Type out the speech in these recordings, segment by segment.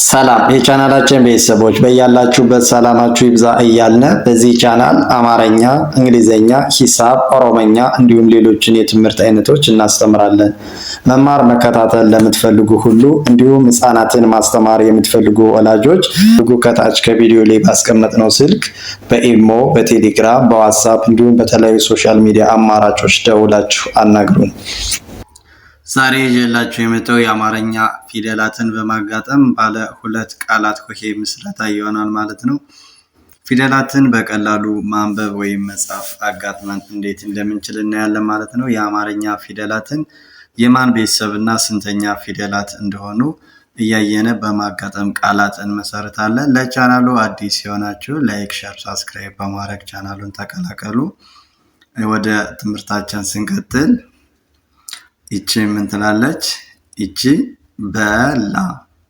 ሰላም የቻናላችን ቤተሰቦች በያላችሁበት ሰላማችሁ ይብዛ እያልን በዚህ ቻናል አማርኛ፣ እንግሊዘኛ፣ ሂሳብ፣ ኦሮሞኛ እንዲሁም ሌሎችን የትምህርት አይነቶች እናስተምራለን። መማር መከታተል ለምትፈልጉ ሁሉ እንዲሁም ህፃናትን ማስተማር የምትፈልጉ ወላጆች ከታች ከቪዲዮ ላይ ባስቀመጥነው ስልክ በኢሞ፣ በቴሌግራም፣ በዋትስአፕ እንዲሁም በተለያዩ ሶሻል ሚዲያ አማራጮች ደውላችሁ አናግሩን። ዛሬ ይዤላችሁ የመጣው የአማርኛ ፊደላትን በማጋጠም ባለ ሁለት ቃላት ሆሄ ምስረታ ይሆናል ማለት ነው። ፊደላትን በቀላሉ ማንበብ ወይም መጻፍ አጋጥመን እንዴት እንደምንችል እናያለን ማለት ነው። የአማርኛ ፊደላትን የማን ቤተሰብና ስንተኛ ፊደላት እንደሆኑ እያየን በማጋጠም ቃላት እንመሰርታለን። ለቻናሉ አዲስ የሆናችሁ ላይክ፣ ሼር፣ ሰብስክራይብ በማድረግ ቻናሉን ተቀላቀሉ። ወደ ትምህርታችን ስንቀጥል ይቺ ምን ትላለች? ይቺ በላ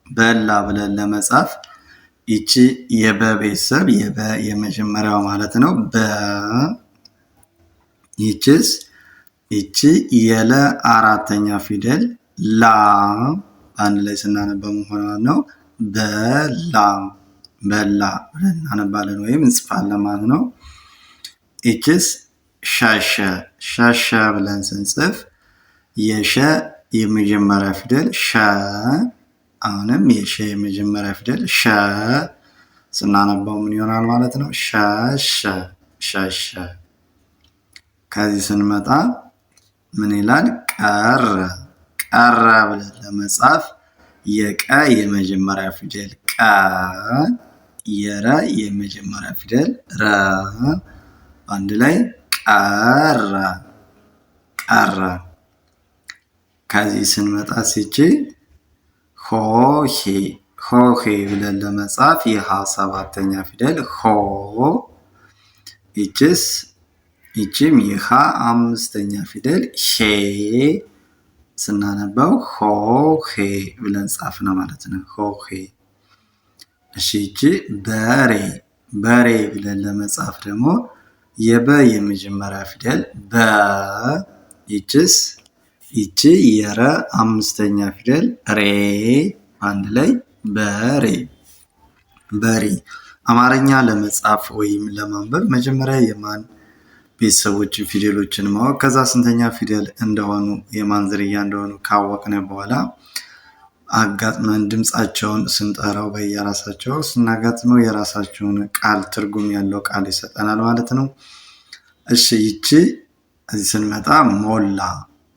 በላ ብለን ለመጻፍ ይቺ የበ ቤተሰብ የበ የመጀመሪያው ማለት ነው። በ ይቺስ ይቺ የለ አራተኛ ፊደል ላ አንድ ላይ ስናነበው መሆኗ ነው። በላ በላ ብለን እናነባለን ወይም እንጽፋለን ማለት ነው። ይቺስ ሸሸ ሸሸ ብለን ስንጽፍ የሸ የመጀመሪያ ፊደል ሸ፣ አሁንም የሸ የመጀመሪያ ፊደል ሸ ስናነባው ምን ይሆናል ማለት ነው? ሸሸ ሸሸ። ከዚህ ስንመጣ ምን ይላል? ቀረ ቀረ ብለን ለመጻፍ የቀ የመጀመሪያ ፊደል ቀ፣ የረ የመጀመሪያ ፊደል ረ፣ አንድ ላይ ቀረ ቀረ። ከዚህ ስንመጣ ሲቺ ሆሄ ሆሄ ብለን ለመጻፍ የሃ ሰባተኛ ፊደል ሆ፣ ይቺስ ይቺም የሃ አምስተኛ ፊደል ሄ ስናነበው ሆሄ ብለን ጻፍን ማለት ነው። ሆሄ። እሺ ይቺ በሬ በሬ ብለን ለመጻፍ ደግሞ የበ የመጀመሪያ ፊደል በ፣ ይቺስ ይቺ የረ አምስተኛ ፊደል ሬ፣ አንድ ላይ በሬ በሬ። አማርኛ ለመጻፍ ወይም ለማንበብ መጀመሪያ የማን ቤተሰቦችን ፊደሎችን ማወቅ፣ ከዛ ስንተኛ ፊደል እንደሆኑ የማን ዝርያ እንደሆኑ ካወቅነ በኋላ አጋጥመን ድምፃቸውን ስንጠራው በየራሳቸው ስናጋጥመው የራሳቸውን ቃል ትርጉም ያለው ቃል ይሰጠናል ማለት ነው። እሺ ይቺ እዚህ ስንመጣ ሞላ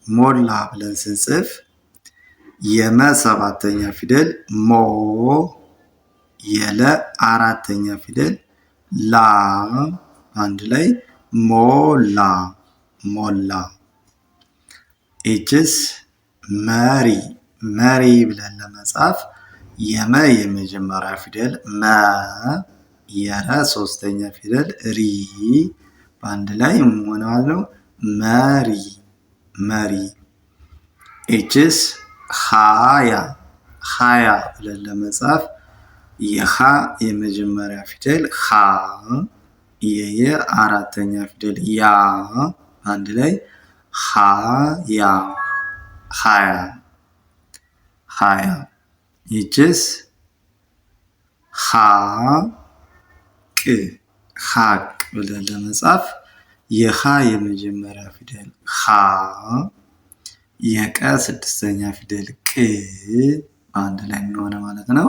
ሞላ ብለን ስንጽፍ የመ ሰባተኛ ፊደል ሞ፣ የለ አራተኛ ፊደል ላ፣ አንድ ላይ ሞላ ሞላ። ይቺስ መሪ መሪ ብለን ለመጻፍ የመ የመጀመሪያ ፊደል መ፣ የረ ሶስተኛ ፊደል ሪ፣ በአንድ ላይ ምን ማለት ነው? መሪ መሪ። ይቺስ ሃያ ሃያ ብለን ለመጻፍ የሃ የመጀመሪያ ፊደል ሃ፣ የየ አራተኛ ፊደል ያ፣ አንድ ላይ ሃያ ሃያ ሃያ። ይቺስ ሀቅ ሀቅ ብለን ለመጻፍ የሃ የመጀመሪያ ፊደል ሃ፣ የቀ ስድስተኛ ፊደል ቅ፣ አንድ ላይ ሆነ ማለት ነው።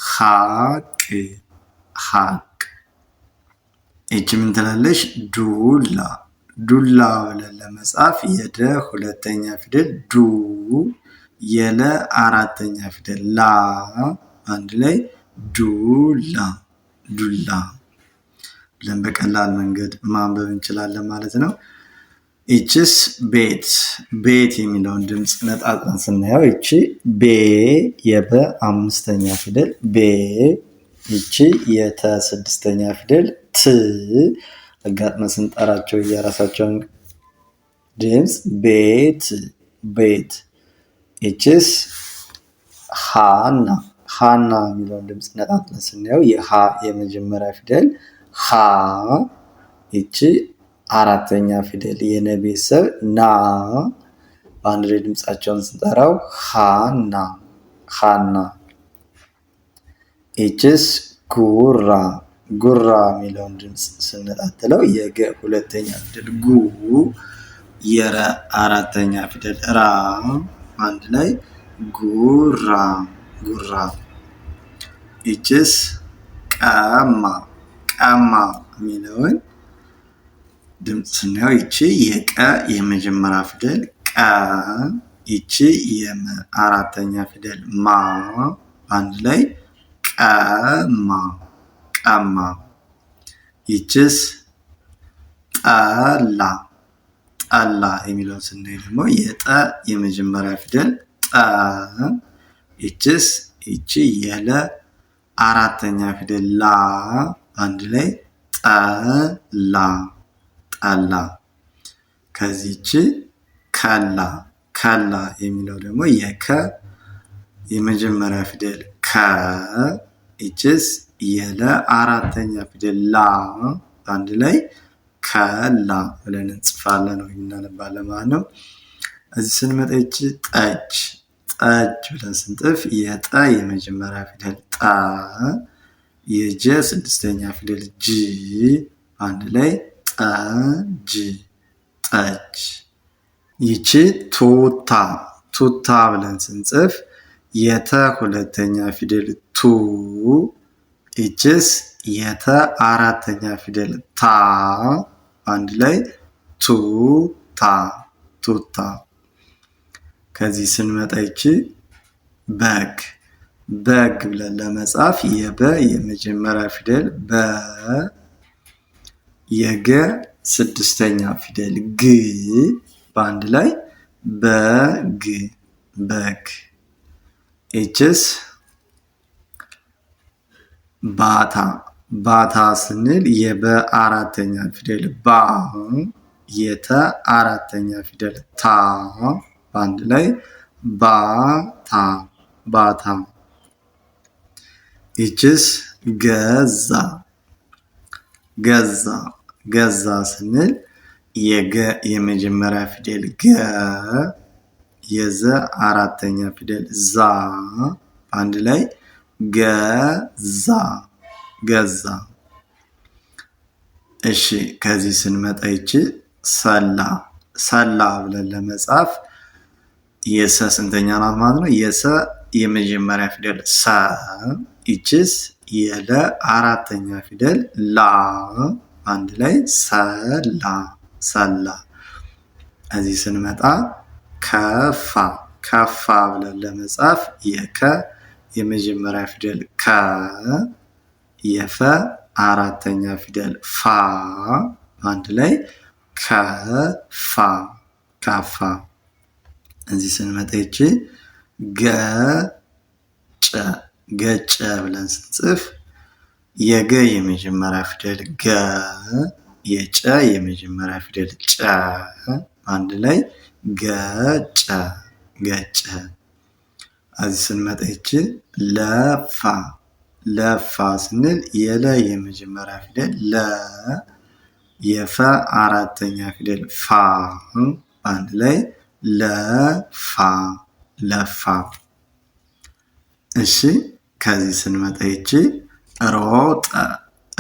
ሀቅ ሀቅ። ይቺ ምን ትላለች? ዱላ ዱላ ብለን ለመጻፍ የደ ሁለተኛ ፊደል ዱ፣ የለ አራተኛ ፊደል ላ፣ አንድ ላይ ዱላ ዱላ ብለን በቀላል መንገድ ማንበብ እንችላለን ማለት ነው። ይቺስ ቤት ቤት የሚለውን ድምፅ ነጣጥለን ስናየው ይቺ ቤ የበ አምስተኛ ፊደል ቤ፣ ይቺ የተ ስድስተኛ ፊደል ት፣ አጋጥመን ስንጠራቸው የራሳቸውን ድምፅ ቤት ቤት። ይቺስ ሃና ሃና የሚለውን ድምፅ ነጣጥለን ስናየው የሃ የመጀመሪያ ፊደል ሃ፣ ይቺ አራተኛ ፊደል የነ ቤተሰብ ና፣ በአንድ ላይ ድምፃቸውን ስንጠራው ሃና ሃና። ይችስ ጉራ ጉራ የሚለውን ድምፅ ስንጣጥለው የገ ሁለተኛ ፊደል ጉ የረ አራተኛ ፊደል ራ አንድ ላይ ጉራ ጉራ። ይችስ ቀማ ቀማ የሚለውን ድምፅ ስናየው ይቺ የቀ የመጀመሪያ ፊደል ቀ ይቺ የመ አራተኛ ፊደል ማ አንድ ላይ ቀማ ቀማ። ይችስ ጠላ ጠላ የሚለውን ስናይ ደግሞ የጠ የመጀመሪያ ፊደል ጠ ይችስ ይቺ የለ አራተኛ ፊደል ላ አንድ ላይ ጠላ ጠላ። ከዚህች ከላ ከላ የሚለው ደግሞ የከ የመጀመሪያ ፊደል ከ ይችስ የለ አራተኛ ፊደል ላ አንድ ላይ ከላ ብለን እንጽፋለን ወይ እናነባለን ማለት ነው። እዚህ ስንመጣ ይቺ ጠጅ ጠጅ ብለን ስንጥፍ የጠ የመጀመሪያ ፊደል ጠ የጀ ስድስተኛ ፊደል ጂ አንድ ላይ ጠጅ ጠጅ። ይቺ ቱታ ቱታ ብለን ስንጽፍ የተ ሁለተኛ ፊደል ቱ ይችስ የተ አራተኛ ፊደል ታ አንድ ላይ ቱታ ቱታ። ከዚህ ስንመጣ ይቺ በግ በግ ብለን ለመጻፍ የበ የመጀመሪያ ፊደል በ የገ ስድስተኛ ፊደል ግ በአንድ ላይ በግ በግ። ይችስ ባታ ባታ ስንል የበ አራተኛ ፊደል ባ የተ አራተኛ ፊደል ታ በአንድ ላይ ባታ ባታ። ይችስ ገዛ ገዛ ገዛ ስንል የገ የመጀመሪያ ፊደል ገ የዘ አራተኛ ፊደል ዛ አንድ ላይ ገዛ ገዛ። እሺ ከዚህ ስንመጣ ይቺ ሰላ ሰላ ብለን ለመጻፍ የሰ ስንተኛ ናት ማለት ነው? የሰ የመጀመሪያ ፊደል ሰ ይችስ የለ አራተኛ ፊደል ላ አንድ ላይ ሰላ ሰላ። እዚህ ስንመጣ ከፋ ከፋ ብለን ለመጻፍ የከ የመጀመሪያ ፊደል ከ የፈ አራተኛ ፊደል ፋ አንድ ላይ ከፋ ከፋ። እዚህ ስንመጣ ይቺ ገጨ ገጨ ብለን ስንጽፍ የገ የመጀመሪያ ፊደል ገ የጨ የመጀመሪያ ፊደል ጨ አንድ ላይ ገጨ ገጨ። እዚህ ስንመጣ ይቺ ለፋ ለፋ ስንል የለ የመጀመሪያ ፊደል ለ የፈ አራተኛ ፊደል ፋ አንድ ላይ ለፋ ለፋ። እሺ ከዚህ ስንመጣ ይቺ ሮጠ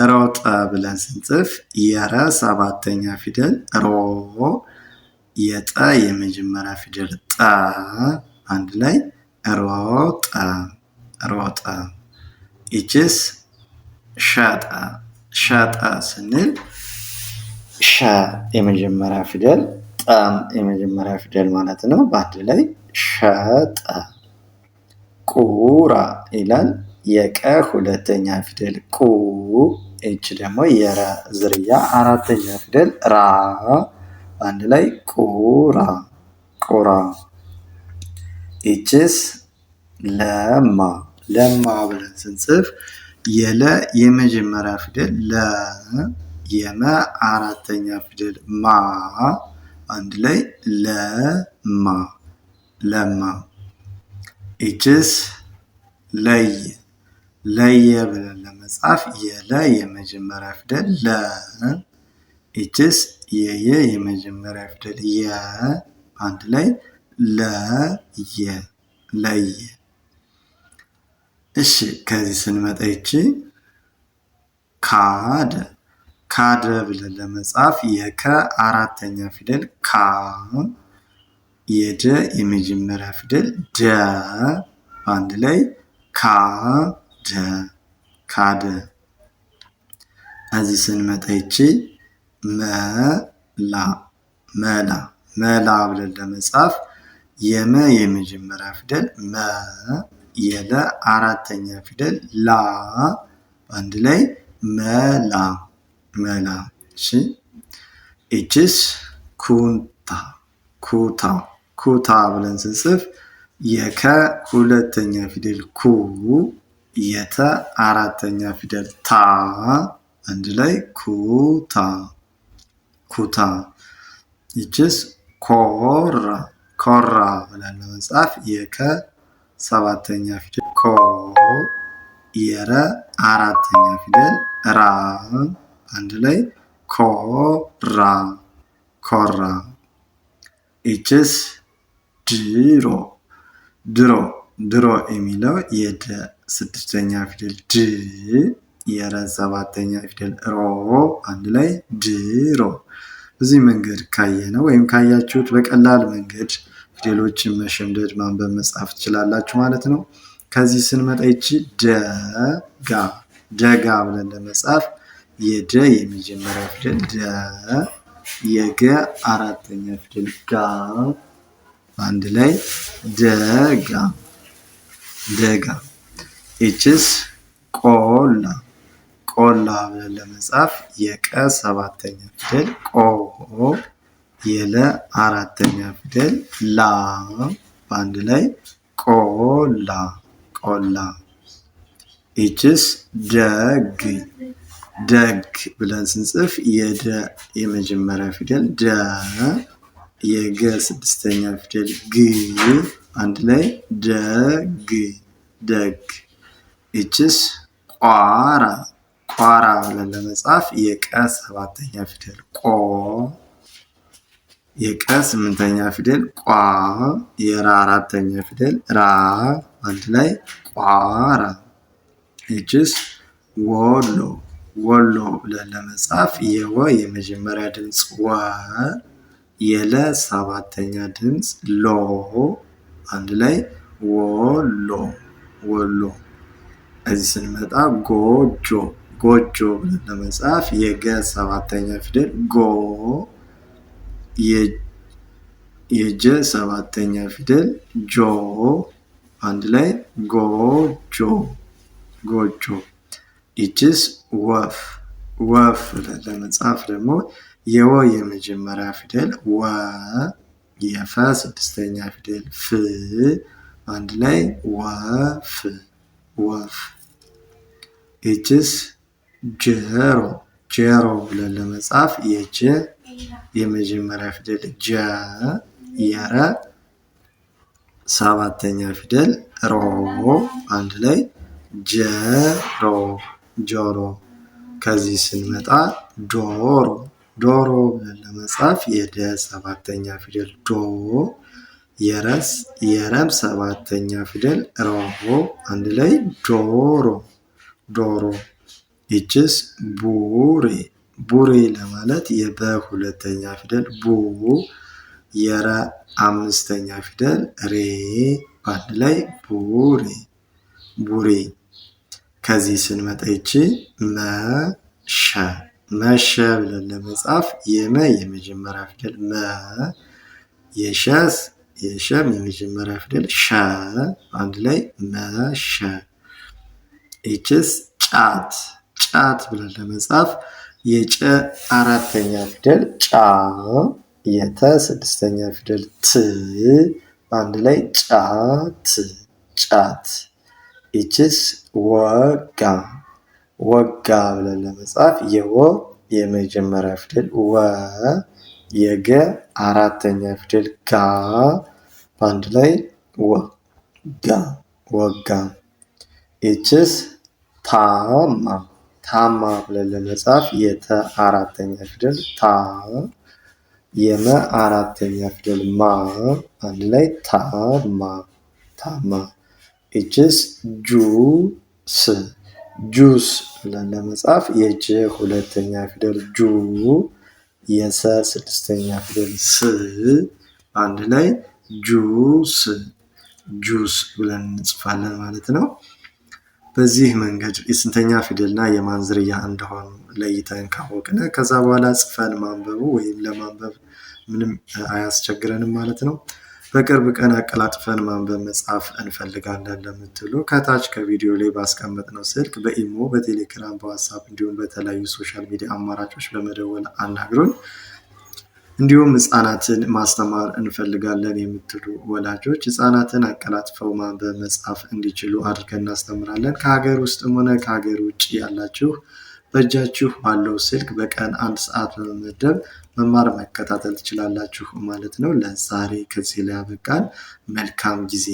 ሮጠ ብለን ስንጽፍ የረ ሰባተኛ ፊደል ሮ የጠ የመጀመሪያ ፊደል ጠ አንድ ላይ ሮጠ ሮጠ። ይችስ ሸጠ ሸጠ ስንል ሸ የመጀመሪያ ፊደል ጠም የመጀመሪያ ፊደል ማለት ነው። በአንድ ላይ ሸጠ። ቁራ ይላል የቀ ሁለተኛ ፊደል ቁ ይች ደግሞ የረ ዝርያ አራተኛ ፊደል ራ በአንድ ላይ ቁራ ቁራ። ይችስ ለማ ለማ ብለን ስንጽፍ የለ የመጀመሪያ ፊደል ለ የመ አራተኛ ፊደል ማ አንድ ላይ ለማ ለማ። ይችስ ለየ ለየ ብለን ለመጻፍ የለ የመጀመሪያ ፊደል ለ ይችስ የየ የመጀመሪያ ፊደል የ አንድ ላይ ለየ ለየ። እሺ ከዚህ ስንመጣ ይቺ ካደ ካደ ብለን ለመጻፍ የከ አራተኛ ፊደል ካ የደ የመጀመሪያ ፊደል ደ አንድ ላይ ካደ ካደ። እዚህ ስንመጣ ይቺ መላ መላ መላ ብለን ለመጻፍ የመ የመጀመሪያ ፊደል መ የለ አራተኛ ፊደል ላ አንድ ላይ መላ መላ። እሺ እቺስ ኩንታ ኩታ ኩታ ብለን ስንጽፍ የከ ሁለተኛ ፊደል ኩ የተ አራተኛ ፊደል ታ አንድ ላይ ኩታ ኩታ። ይቺስ ኮራ ኮራ ብለን ለመጻፍ የከ ሰባተኛ ፊደል ኮ የረ አራተኛ ፊደል ራ አንድ ላይ ኮራ ኮራ። ይቺስ ድሮ ድሮ ድሮ የሚለው የደ ስድስተኛ ፊደል ድ የረ ሰባተኛ ፊደል ሮ አንድ ላይ ድሮ። በዚህ መንገድ ካየነው ወይም ካያችሁት በቀላል መንገድ ፊደሎችን መሸምደድ ማንበብ መጻፍ ትችላላችሁ ማለት ነው። ከዚህ ስንመጣ ይቺ ደጋ ደጋ ብለን ለመጻፍ የደ የመጀመሪያ ፊደል ደ የገ አራተኛ ፊደል ጋ አንድ ላይ ደጋ ደጋ። ይቺስ ቆላ ቆላ ብለን ለመጻፍ የቀ ሰባተኛ ፊደል ቆ የለ አራተኛ ፊደል ላ በአንድ ላይ ቆላ ቆላ። ይቺስ ደግ ደግ ብለን ስንጽፍ የደ የመጀመሪያ ፊደል ደ የገ ስድስተኛ ፊደል ግ አንድ ላይ ደግ ደግ። ይቺስ ቋራ ቋራ ብለን ለመጻፍ የቀ ሰባተኛ ፊደል ቆ የቀ ስምንተኛ ፊደል ቋ የራ አራተኛ ፊደል ራ አንድ ላይ ቋራ። ይቺስ ወሎ ወሎ ብለን ለመጻፍ የወ የመጀመሪያ ድምፅ ወ የለ ሰባተኛ ድምፅ ሎ አንድ ላይ ወሎ ወሎ። እዚህ ስንመጣ ጎጆ ጎጆ ብለን ለመጻፍ የገ ሰባተኛ ፊደል ጎ የጀ ሰባተኛ ፊደል ጆ አንድ ላይ ጎጆ ጎጆ። ይቺስ ወፍ ወፍ ብለን ለመጻፍ ደግሞ የወ የመጀመሪያ ፊደል ወ የፈ ስድስተኛ ፊደል ፍ አንድ ላይ ወፍ ወፍ። ይቺስ ጀሮ ጀሮ ብለን ለመጻፍ የጀ የመጀመሪያ ፊደል ጀ የረ ሰባተኛ ፊደል ሮ አንድ ላይ ጀሮ ጆሮ። ከዚህ ስንመጣ ዶሮ ዶሮ ብለን ለመጻፍ የደ ሰባተኛ ፊደል ዶ የረም ሰባተኛ ፊደል ሮ አንድ ላይ ዶሮ ዶሮ። ይቺስ ቡሬ ቡሬ ለማለት የበ ሁለተኛ ፊደል ቡ የረ አምስተኛ ፊደል ሬ አንድ ላይ ቡሬ ቡሬ። ከዚህ ስንመጣ ይቺ መሸ መሸ ብለን ለመጻፍ የመ የመጀመሪያ ፊደል መ የሸም የመጀመሪያ ፊደል ሸ አንድ ላይ መሸ። ይቺስ ጫት ጫት ብለን ለመጻፍ የጨ አራተኛ ፊደል ጫ የተ ስድስተኛ ፊደል ት አንድ ላይ ጫት ጫት። ይቺስ ወጋ ወጋ ብለን ለመጻፍ የወ የመጀመሪያ ፊደል ወ የገ አራተኛ ፊደል ጋ በአንድ ላይ ወጋ ወጋ። ይቺስ ታማ ታማ ብለን ለመጻፍ የተ አራተኛ ፊደል ታ የመ አራተኛ ፊደል ማ አንድ ላይ ታማ ታማ። ይችስ ጁስ ጁስ ብለን ለመጻፍ የጀ ሁለተኛ ፊደል ጁ የሰ ስድስተኛ ፊደል ስ አንድ ላይ ጁስ ጁስ ብለን እንጽፋለን ማለት ነው። በዚህ መንገድ የስንተኛ ፊደልና የማን ዝርያ እንደሆኑ ለይተን ካወቅን ከዛ በኋላ ጽፈን ማንበቡ ወይም ለማንበብ ምንም አያስቸግረንም ማለት ነው። በቅርብ ቀን አቀላጥፈን ማንበብ መጻፍ እንፈልጋለን ለምትሉ ከታች ከቪዲዮ ላይ ባስቀመጥነው ስልክ በኢሞ፣ በቴሌግራም፣ በዋትስአፕ እንዲሁም በተለያዩ ሶሻል ሚዲያ አማራጮች በመደወል አናግሩን። እንዲሁም ህፃናትን ማስተማር እንፈልጋለን የምትሉ ወላጆች ህፃናትን አቀላጥፈው ማንበብ መጻፍ እንዲችሉ አድርገን እናስተምራለን። ከሀገር ውስጥም ሆነ ከሀገር ውጭ ያላችሁ በእጃችሁ ባለው ስልክ በቀን 1 ሰዓት በመመደብ መማር መከታተል ትችላላችሁ ማለት ነው። ለዛሬ ከዚህ ላይ ያበቃን። መልካም ጊዜ